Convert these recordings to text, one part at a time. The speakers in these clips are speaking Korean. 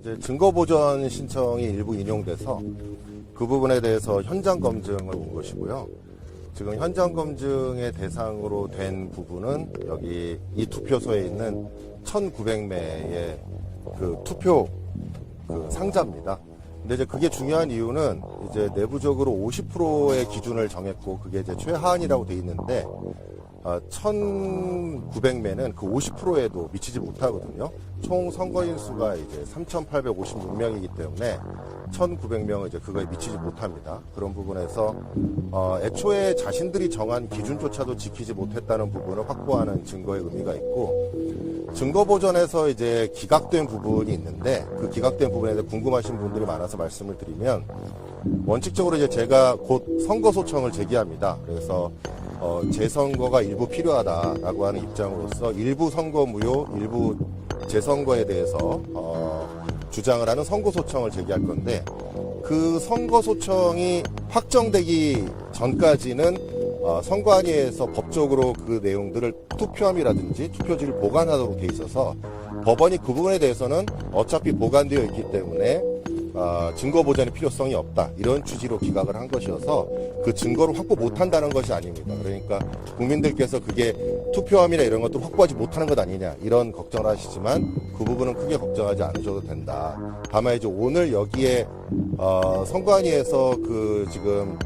이제 증거보전 신청이 일부 인용돼서 그 부분에 대해서 현장 검증을 온 것이고요. 지금 현장 검증의 대상으로 된 부분은 여기 이 투표소에 있는 1,900매의 그 투표 그 상자입니다. 근데 이제 그게 중요한 이유는 이제 내부적으로 50%의 기준을 정했고 그게 이제 최하한이라고 돼 있는데 1,900매는 그 50%에도 미치지 못하거든요. 총 선거인 수가 이제 3,856명이기 때문에 1,900명은 이제 그거에 미치지 못합니다. 그런 부분에서 애초에 자신들이 정한 기준조차도 지키지 못했다는 부분을 확보하는 증거의 의미가 있고, 증거보전에서 이제 기각된 부분이 있는데 그 기각된 부분에 대해 궁금하신 분들이 많아서 말씀을 드리면, 원칙적으로 이제 제가 곧 선거 소청을 제기합니다. 그래서 재선거가 일부 필요하다라고 하는 입장으로서 일부 선거 무효, 일부 재선거에 대해서 주장을 하는 선거 소청을 제기할 건데, 그 선거 소청이 확정되기 전까지는 선관위에서 법적으로 그 내용들을 투표함이라든지 투표지를 보관하도록 돼 있어서 법원이 그 부분에 대해서는 어차피 보관되어 있기 때문에 증거 보전의 필요성이 없다, 이런 취지로 기각을 한 것이어서 그 증거를 확보 못한다는 것이 아닙니다. 그러니까 국민들께서 그게 투표함이나 이런 것도 확보하지 못하는 것 아니냐, 이런 걱정을 하시지만 그 부분은 크게 걱정하지 않으셔도 된다. 다만 이제 오늘 여기에 선관위에서 그 지금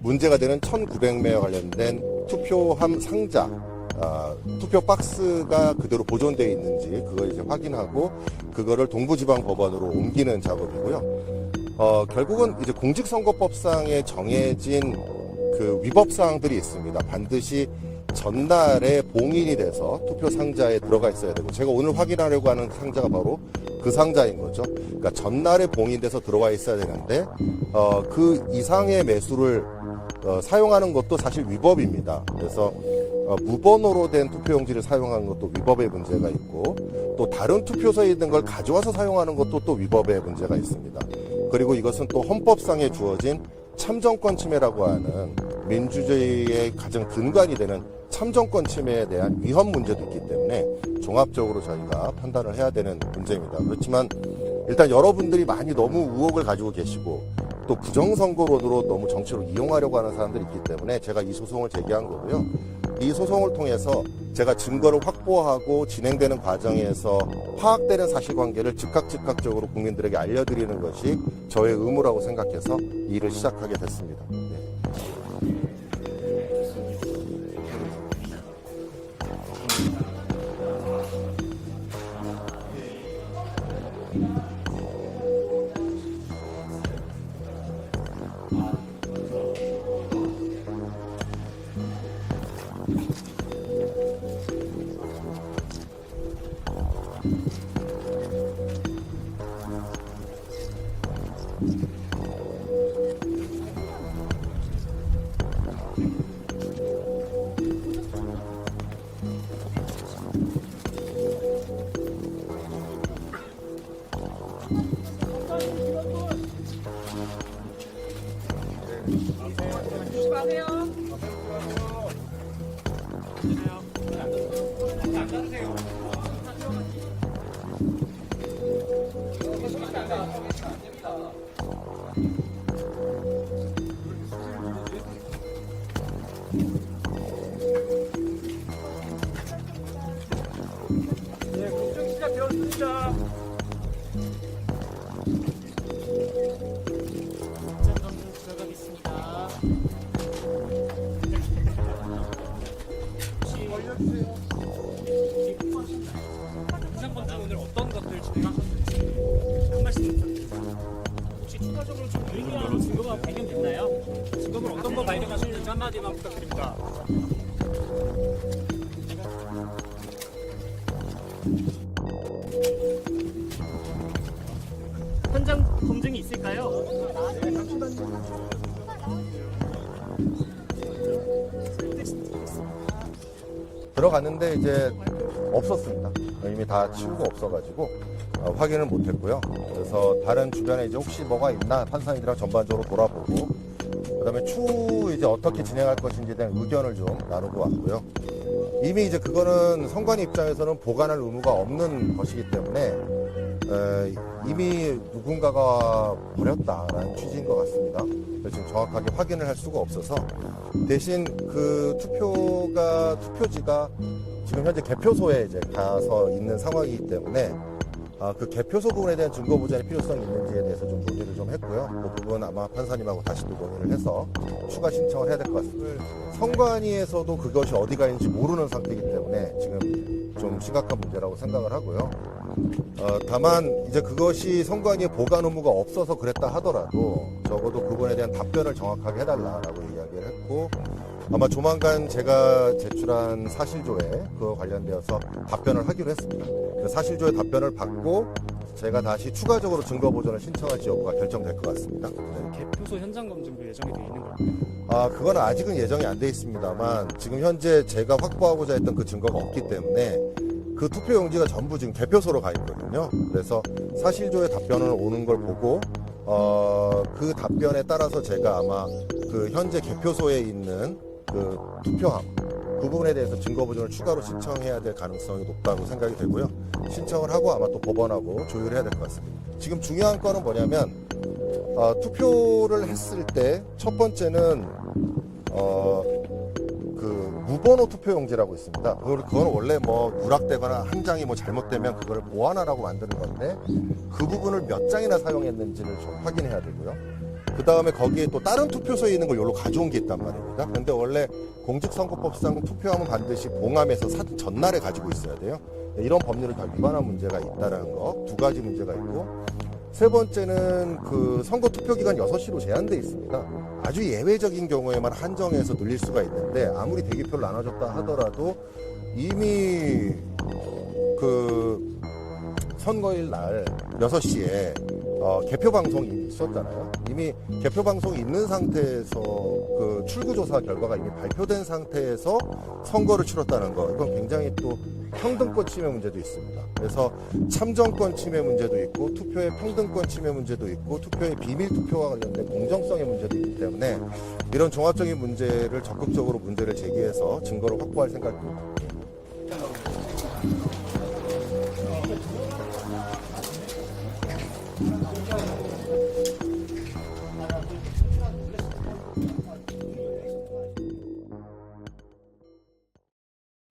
문제가 되는 1,900매와 관련된 투표함 상자, 투표 박스가 그대로 보존되어 있는지 그걸 이제 확인하고 그거를 동부지방법원으로 옮기는 작업이고요. 결국은 이제 공직선거법상에 정해진 그 위법 사항들이 있습니다. 반드시 전날에 봉인이 돼서 투표 상자에 들어가 있어야 되고, 제가 오늘 확인하려고 하는 상자가 바로 그 상자인 거죠. 그러니까 전날에 봉인돼서 들어와 있어야 되는데 그 이상의 매수를 사용하는 것도 사실 위법입니다. 그래서 무번호로 된 투표용지를 사용하는 것도 위법의 문제가 있고, 또 다른 투표소에 있는 걸 가져와서 사용하는 것도 또 위법의 문제가 있습니다. 그리고 이것은 또 헌법상에 주어진 참정권 침해라고 하는 민주주의의 가장 근간이 되는 참정권 침해에 대한 위헌 문제도 있기 때문에 종합적으로 저희가 판단을 해야 되는 문제입니다. 그렇지만 일단 여러분들이 많이 너무 의혹을 가지고 계시고 또 부정선거론으로 너무 정치로 이용하려고 하는 사람들이 있기 때문에 제가 이 소송을 제기한 거고요. 이 소송을 통해서 제가 증거를 확보하고 진행되는 과정에서 파악되는 사실관계를 즉각적으로 국민들에게 알려드리는 것이 저의 의무라고 생각해서 이 일을 시작하게 됐습니다. 네. 네, 검증 시작되었습니다. 현장 검증 들어가겠습니다. 현장 검증 오늘 어떤 것들 진행하셨는지 한 말씀 부탁드립니다. 혹시 추가적으로 좀 의미하는 증거가 발견됐나요? 증거물 어떤 거 발견하셨는지 한마디만 부탁드립니다. 현장 검증이 있을까요? 들어갔는데 이제 없었습니다. 이미 다 치우고 없어가지고 확인을 못했고요. 그래서 다른 주변에 이제 혹시 뭐가 있나 판사님들이랑 전반적으로 돌아보고, 그다음에 추후 이제 어떻게 진행할 것인지에 대한 의견을 좀 나누고 왔고요. 이미 이제 그거는 선관위 입장에서는 보관할 의무가 없는 것이기 때문에 이미 누군가가 버렸다라는 취지인 것 같습니다. 그래서 지금 정확하게 확인을 할 수가 없어서 대신 그 투표지가 지금 현재 개표소에 이제 가서 있는 상황이기 때문에 그 개표소 부분에 대한 증거 보전의 필요성이 있는지에 대해서 좀 논의를 좀 했고요. 그 부분 아마 판사님하고 다시 또 논의를 해서 추가 신청을 해야 될 것 같습니다. 선관위에서도 그것이 어디가 있는지 모르는 상태이기 때문에 지금 좀 심각한 문제라고 생각을 하고요. 다만 이제 그것이 선관위에 보관 의무가 없어서 그랬다 하더라도 적어도 그분에 대한 답변을 정확하게 해달라라고 이야기를 했고 아마 조만간 제가 제출한 사실조에 그와 관련되어서 답변을 하기로 했습니다. 그 사실조의 답변을 받고 제가 다시 추가적으로 증거 보전을 신청할지 여부가 결정될 것 같습니다. 네. 개표소 현장 검증도 예정이 돼 있는 건가요? 그건 아직은 예정이 안 돼 있습니다만 지금 현재 제가 확보하고자 했던 그 증거가 없기 때문에 그 투표용지가 전부 지금 개표소로 가 있거든요. 그래서 사실조의 답변을 오는 걸 보고 그 답변에 따라서 제가 아마 그 현재 개표소에 있는 그 투표함 그 부분에 대해서 증거 보존을 추가로 신청해야 될 가능성이 높다고 생각이 되고요. 신청을 하고 아마 또 법원하고 조율해야 될 것 같습니다. 지금 중요한 거는 뭐냐면 투표를 했을 때 첫 번째는 그 무번호 투표용지라고 있습니다. 그건 원래 뭐 누락되거나 한 장이 뭐 잘못되면 그걸 보완하라고 만드는 건데 그 부분을 몇 장이나 사용했는지를 좀 확인해야 되고요. 그 다음에 거기에 또 다른 투표소에 있는 걸 여기로 가져온 게 있단 말입니다. 근데 원래 공직선거법상 투표함은 반드시 봉함해서 전날에 가지고 있어야 돼요. 이런 법률을 다 위반한 문제가 있다는 거, 두 가지 문제가 있고, 세 번째는 그 선거 투표 기간 6시로 제한돼 있습니다. 아주 예외적인 경우에만 한정해서 늘릴 수가 있는데 아무리 대기표를 나눠줬다 하더라도 이미 그 선거일 날 6시에 개표 방송이 있었잖아요. 이미 개표 방송이 있는 상태에서 그 출구조사 결과가 이미 발표된 상태에서 선거를 치렀다는 거, 이건 굉장히 또 평등권 침해 문제도 있습니다. 그래서 참정권 침해 문제도 있고 투표의 평등권 침해 문제도 있고 투표의 비밀 투표와 관련된 공정성의 문제도 있기 때문에 이런 종합적인 문제를 적극적으로 문제를 제기해서 증거를 확보할 생각입니다.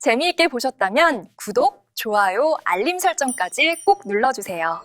재미있게 보셨다면 구독, 좋아요, 알림 설정까지 꼭 눌러주세요.